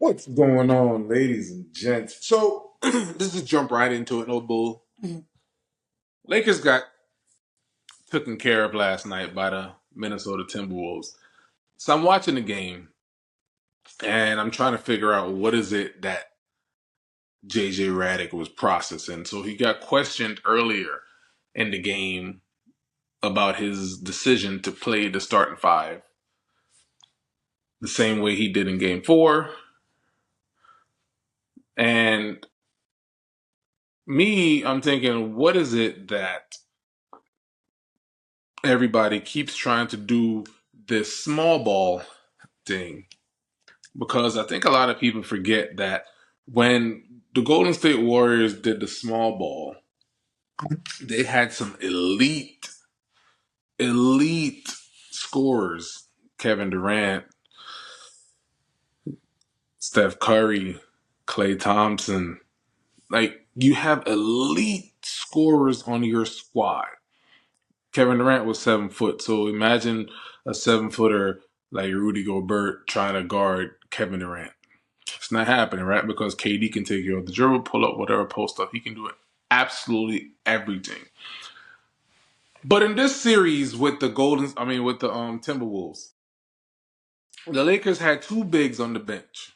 What's going on, ladies and gents? So, this is jump right into it, no bull. Lakers got taken care of last night by the Minnesota Timberwolves. So I'm watching the game, and I'm trying to figure out what is it that JJ Redick was processing. So he got questioned earlier in the game about his decision to play the starting five the same way he did in game four. And I'm thinking, what is it that everybody keeps trying to do this small ball thing? Because I think a lot of people forget that when the Golden State Warriors did the small ball, they had some elite scorers. Kevin Durant, Steph Curry, Klay Thompson. Like, you have elite scorers on your squad. Kevin Durant was 7 foot, so imagine a 7 footer like Rudy Gobert trying to guard Kevin Durant. It's not happening, right? Because KD can take you off the dribble, pull up, whatever, post up. He can do it absolutely everything. But in this series with the Timberwolves, the Lakers had two bigs on the bench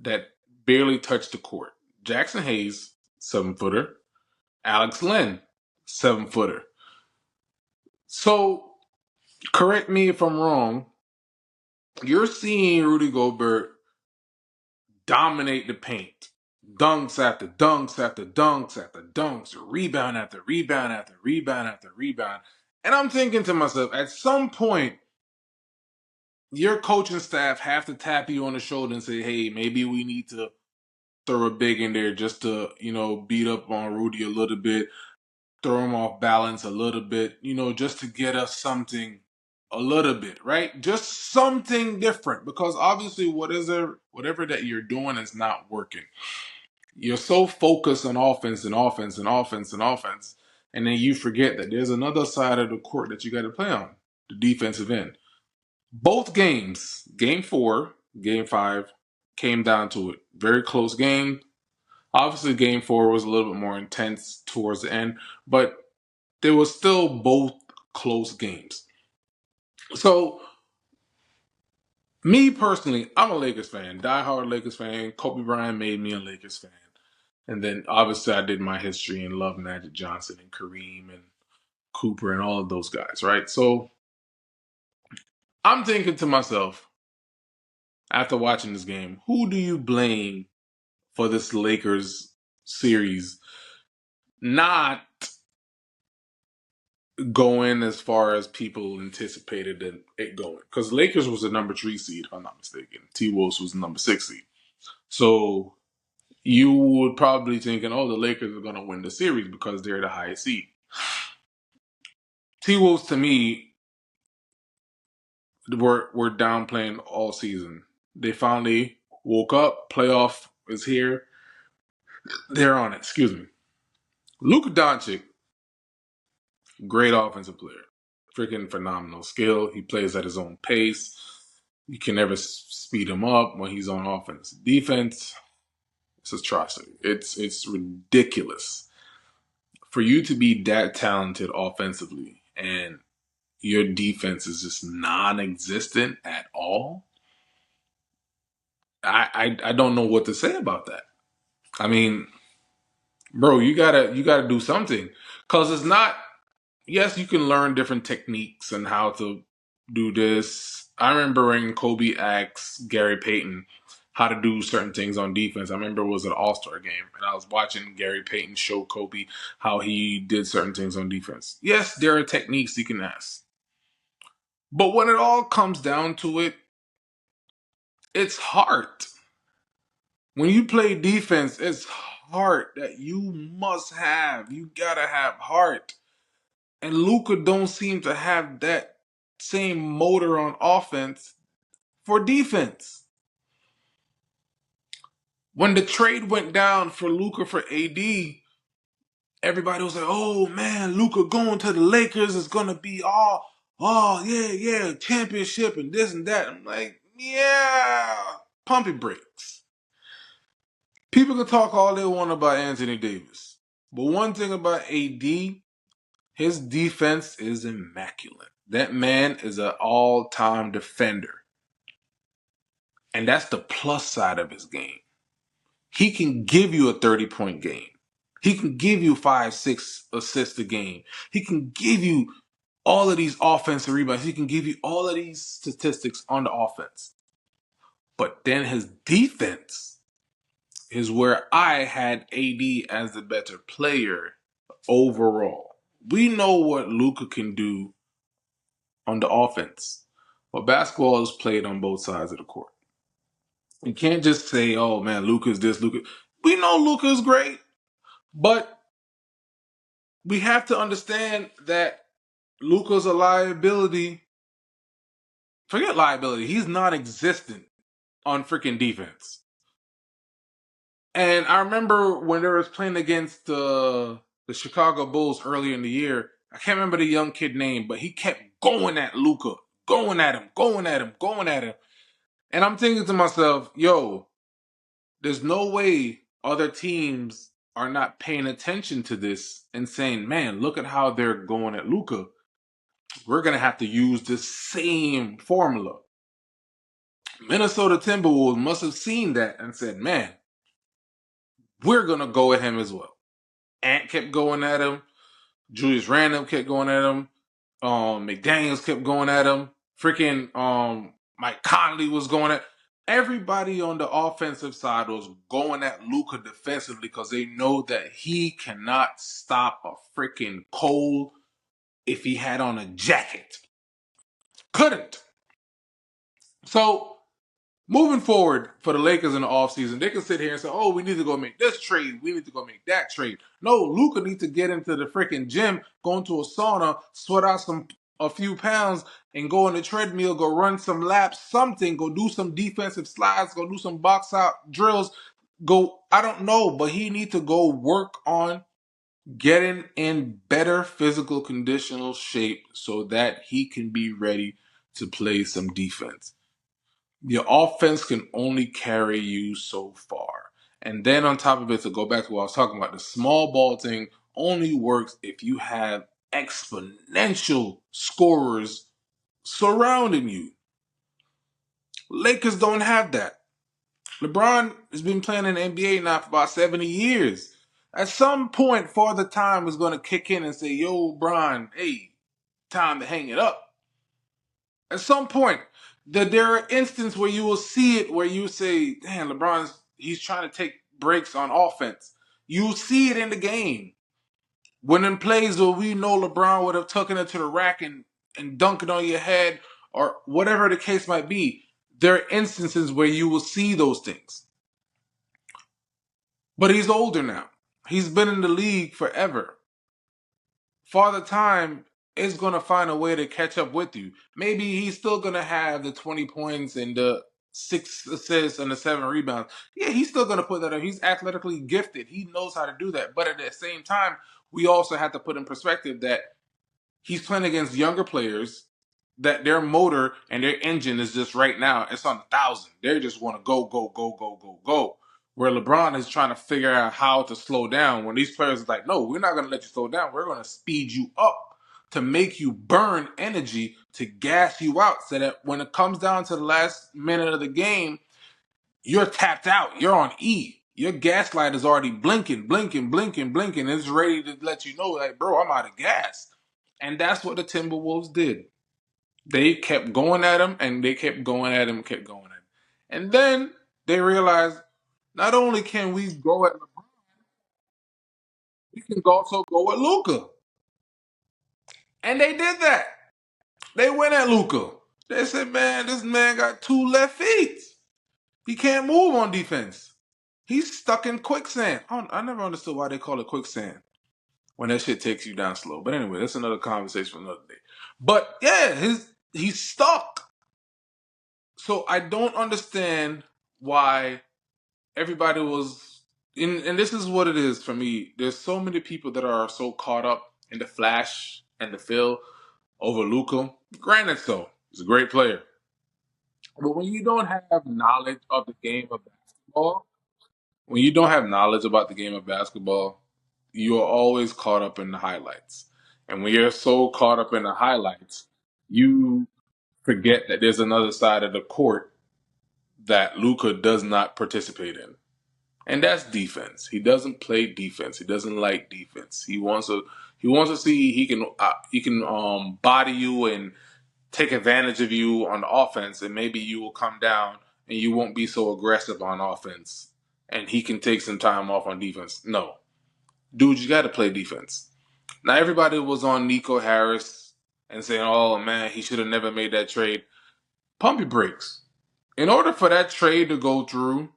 that barely touched the court. Jackson Hayes, 7 footer. Alex Len, 7 footer. So, correct me if I'm wrong, you're seeing Rudy Gobert dominate the paint. Dunks after dunks after dunks after dunks, rebound after rebound after rebound after rebound. And I'm thinking to myself, at some point, your coaching staff have to tap you on the shoulder and say, hey, maybe we need to throw a big in there just to, beat up on Rudy a little bit, throw him off balance a little bit, just to get us something a little bit, right? Just something different. Because obviously whatever that you're doing is not working. You're so focused on offense and offense and offense and offense, and then you forget that there's another side of the court that you got to play on, the defensive end. Both games, game four, game five, came down to it. Very close game. Obviously, game four was a little bit more intense towards the end, but they were still both close games. So, me personally, I'm a Lakers fan, diehard Lakers fan. Kobe Bryant made me a Lakers fan. And then obviously I did my history and love Magic Johnson and Kareem and Cooper and all of those guys, right? So I'm thinking to myself, after watching this game, who do you blame for this Lakers series not going as far as people anticipated it going? Because Lakers was the number 3 seed, if I'm not mistaken. T-Wolves was the number 6 seed. So you would probably thinking, oh, the Lakers are going to win the series because they're the highest seed. T-Wolves, to me, were downplaying all season. They finally woke up. Playoff is here. They're on it. Excuse me. Luka Doncic, great offensive player. Freaking phenomenal skill. He plays at his own pace. You can never speed him up when he's on offense. Defense, it's atrocity. It's ridiculous. For you to be that talented offensively and your defense is just non-existent at all, I don't know what to say about that. I mean, bro, you gotta do something, because it's not. Yes, you can learn different techniques and how to do this. I remember when Kobe asked Gary Payton how to do certain things on defense. I remember it was an All-Star game, and I was watching Gary Payton show Kobe how he did certain things on defense. Yes, there are techniques you can ask, but when it all comes down to it, it's heart. When you play defense, it's heart that you must have. You gotta have heart. And Luka don't seem to have that same motor on offense for defense. When the trade went down for Luka for AD, everybody was like, oh man, Luka going to the Lakers is gonna be oh yeah, championship and this and that. I'm like, yeah. Pump your brakes. People can talk all they want about Anthony Davis. But one thing about AD, his defense is immaculate. That man is an all-time defender. And that's the plus side of his game. He can give you a 30-point game. He can give you 5-6 assists a game. He can give you all of these offensive rebounds. He can give you all of these statistics on the offense. But then his defense is where I had AD as the better player overall. We know what Luka can do on the offense. But basketball is played on both sides of the court. You can't just say, oh man, Luka's this, Luka. We know Luka's great, but we have to understand that Luka's a liability. Forget liability. He's non-existent on freaking defense. And I remember when they was playing against the Chicago Bulls earlier in the year, I can't remember the young kid name, but he kept going at Luka, going at him, going at him, going at him. And I'm thinking to myself, yo, there's no way other teams are not paying attention to this and saying, man, look at how they're going at Luka. We're going to have to use the same formula. Minnesota Timberwolves must have seen that and said, man, we're going to go at him as well. Ant kept going at him. Julius Randle kept going at him. McDaniels kept going at him. Freaking Mike Conley was going at. Everybody on the offensive side was going at Luka defensively because they know that he cannot stop a freaking cold if he had on a jacket. Couldn't. So moving forward for the Lakers in the offseason, they can sit here and say, oh, we need to go make this trade. We need to go make that trade. No, Luka needs to get into the freaking gym, go into a sauna, sweat out a few pounds, and go on the treadmill, go run some laps, something, go do some defensive slides, go do some box out drills, go, I don't know, but he needs to go work on getting in better physical conditional shape so that he can be ready to play some defense. Your offense can only carry you so far. And then on top of it, to go back to what I was talking about, the small ball thing only works if you have exponential scorers surrounding you. Lakers don't have that. LeBron has been playing in the NBA now for about 70 years. At some point, Father Time is going to kick in and say, yo, Bron, hey, time to hang it up. At some point, there are instances where you will see it where you say, damn, he's trying to take breaks on offense. You see it in the game. When in plays where we know LeBron would have taken it to the rack and dunked it on your head or whatever the case might be, there are instances where you will see those things. But he's older now. He's been in the league forever. Father Time is going to find a way to catch up with you. Maybe he's still going to have the 20 points and the 6 assists and the 7 rebounds. Yeah, he's still going to put that up. He's athletically gifted. He knows how to do that. But at the same time, we also have to put in perspective that he's playing against younger players that their motor and their engine is just right now, it's on 1,000. They just want to go, go, go, go, go, go. Where LeBron is trying to figure out how to slow down when these players are like, no, we're not going to let you slow down. We're going to speed you up to make you burn energy to gas you out so that when it comes down to the last minute of the game, you're tapped out. You're on E. Your gas light is already blinking, blinking, blinking, blinking. It's ready to let you know, like, bro, I'm out of gas. And that's what the Timberwolves did. They kept going at him, and they kept going at him, kept going at him. And then they realized not only can we go at LeBron, we can also go at Luka. And they did that. They went at Luka. They said, man, this man got 2 left feet. He can't move on defense. He's stuck in quicksand. I never understood why they call it quicksand when that shit takes you down slow. But anyway, that's another conversation for another day. But yeah, he's stuck. So I don't understand why everybody was and this is what it is for me. There's so many people that are so caught up in the flash and the feel over Luka. Granted, though, he's a great player. But when you don't have knowledge of the game of basketball, when you don't have knowledge about the game of basketball, you are always caught up in the highlights. And when you're so caught up in the highlights, you forget that there's another side of the court that Luka does not participate in. And that's defense. He doesn't play defense. He doesn't like defense. He wants to see he can body you and take advantage of you on the offense, and maybe you will come down and you won't be so aggressive on offense, and he can take some time off on defense. No, dude, you got to play defense. Now everybody was on Nico Harris and saying, "Oh man, he should have never made that trade." Pump your brakes. In order for that trade to go through,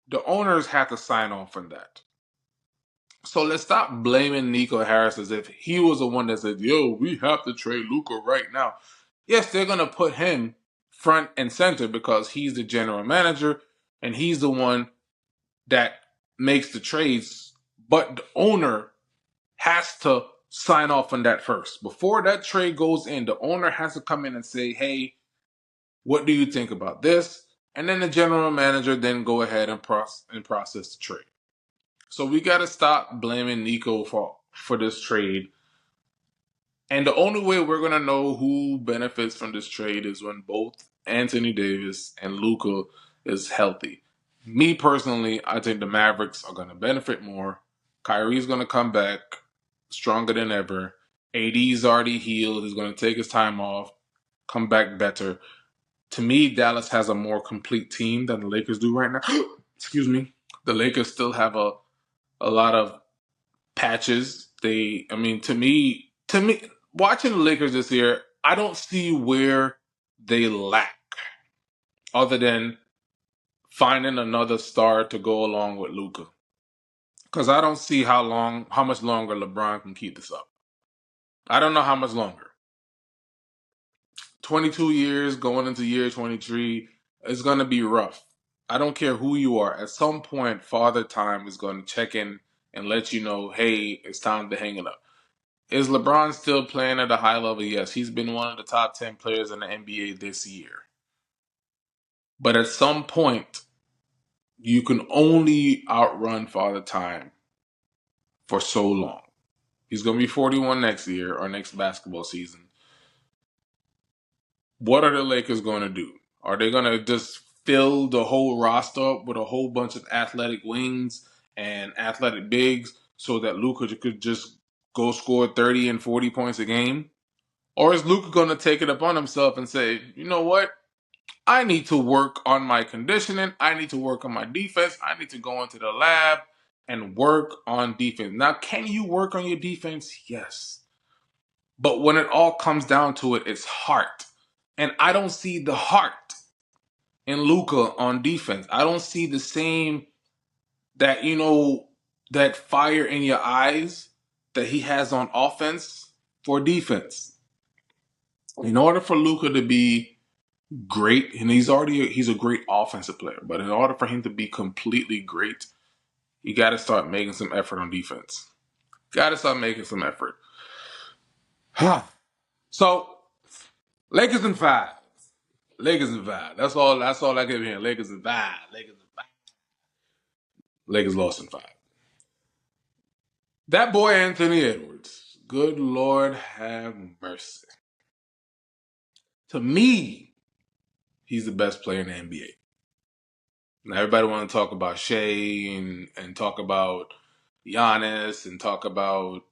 the owners have to sign off on that. So let's stop blaming Nico Harris as if he was the one that said, "Yo, we have to trade Luka right now." Yes, they're gonna put him front and center because he's the general manager and he's the one that makes the trades. But the owner has to sign off on that first. Before that trade goes in, the owner has to come in and say, "Hey, what do you think about this?" And then the general manager then go ahead and process the trade. So we got to stop blaming Nico for this trade. And the only way we're going to know who benefits from this trade is when both Anthony Davis and Luka is healthy. Me personally, I think the Mavericks are going to benefit more. Kyrie's going to come back stronger than ever. AD's already healed. He's going to take his time off, come back better. To me, Dallas has a more complete team than the Lakers do right now. Excuse me. The Lakers still have a lot of patches. To me, watching the Lakers this year, I don't see where they lack other than finding another star to go along with Luka. Because I don't see how much longer LeBron can keep this up. I don't know how much longer. 22 years going into year 23 is going to be rough. I don't care who you are. At some point, Father Time is going to check in and let you know, hey, it's time to hang it up. Is LeBron still playing at a high level? Yes, he's been one of the top 10 players in the NBA this year. But at some point, you can only outrun Father Time for so long. He's going to be 41 next year or next basketball season. What are the Lakers going to do? Are they going to just fill the whole roster up with a whole bunch of athletic wings and athletic bigs so that Luka could just go score 30 and 40 points a game? Or is Luka going to take it upon himself and say, you know what? I need to work on my conditioning. I need to work on my defense. I need to go into the lab and work on defense. Now, can you work on your defense? Yes. But when it all comes down to it, it's heart. And I don't see the heart in Luka on defense. I don't see the same that, that fire in your eyes that he has on offense for defense. In order for Luka to be great, and he's a great offensive player, but in order for him to be completely great, you got to start making some effort on defense. Got to start making some effort. So, Lakers in five. Lakers in five. That's all I kept hearing. Lakers in five. Lakers in five. Lakers lost in five. That boy Anthony Edwards. Good Lord have mercy. To me, he's the best player in the NBA. Now everybody want to talk about Shea and talk about Giannis and talk about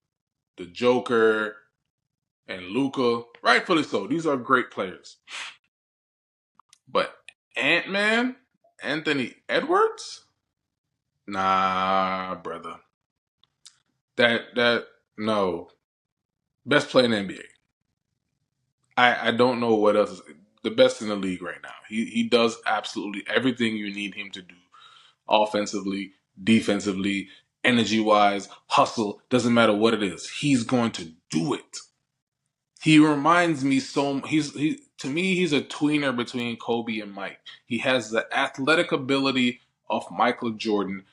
the Joker and Luka. Rightfully so. These are great players. But Ant-Man, Anthony Edwards? Nah, brother. That no. Best player in the NBA. I don't know what else is the best in the league right now. He does absolutely everything you need him to do. Offensively, defensively, energy wise, hustle, doesn't matter what it is. He's going to do it. He reminds me to me he's a tweener between Kobe and Mike. He has the athletic ability of Michael Jordan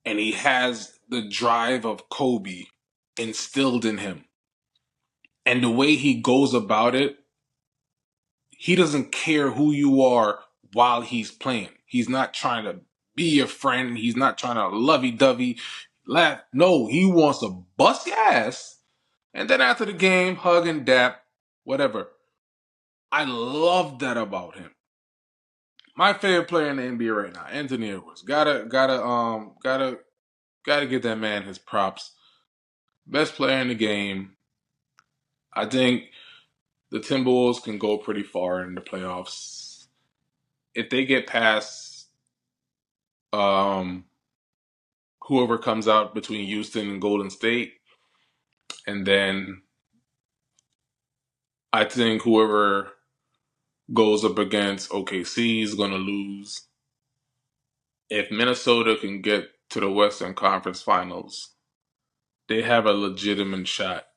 and he has the drive of Kobe instilled in him. And the way he goes about it, he doesn't care who you are while he's playing. He's not trying to be your friend. He's not trying to lovey-dovey laugh. No, he wants to bust your ass. And then after the game, hug and dap, whatever. I love that about him. My favorite player in the NBA right now, Anthony Edwards. Gotta give that man his props. Best player in the game. I think the Timberwolves can go pretty far in the playoffs. If they get past whoever comes out between Houston and Golden State, and then I think whoever goes up against OKC is going to lose. If Minnesota can get to the Western Conference Finals, they have a legitimate shot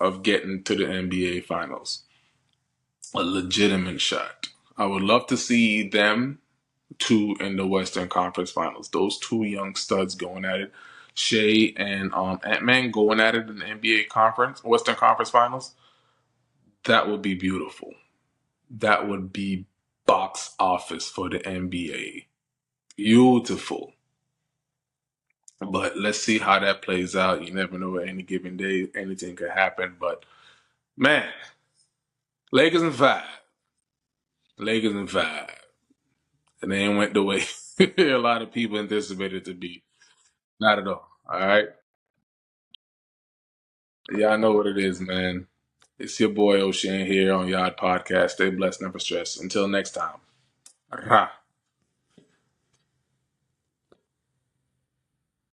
of getting to the NBA Finals. A legitimate shot. I would love to see them two in the Western Conference Finals. Those two young studs going at it. Shea and Ant-Man going at it in the NBA Conference, Western Conference Finals. That would be beautiful. That would be box office for the NBA. Beautiful. But let's see how that plays out. You never know, at any given day, anything could happen. But man, Lakers in five. Lakers in five. And they ain't went the way a lot of people anticipated it to be. Not at all. All right. Yeah, I know what it is, man. It's your boy O'Shane here on Yard Podcast. Stay blessed, never stress. Until next time. Rah.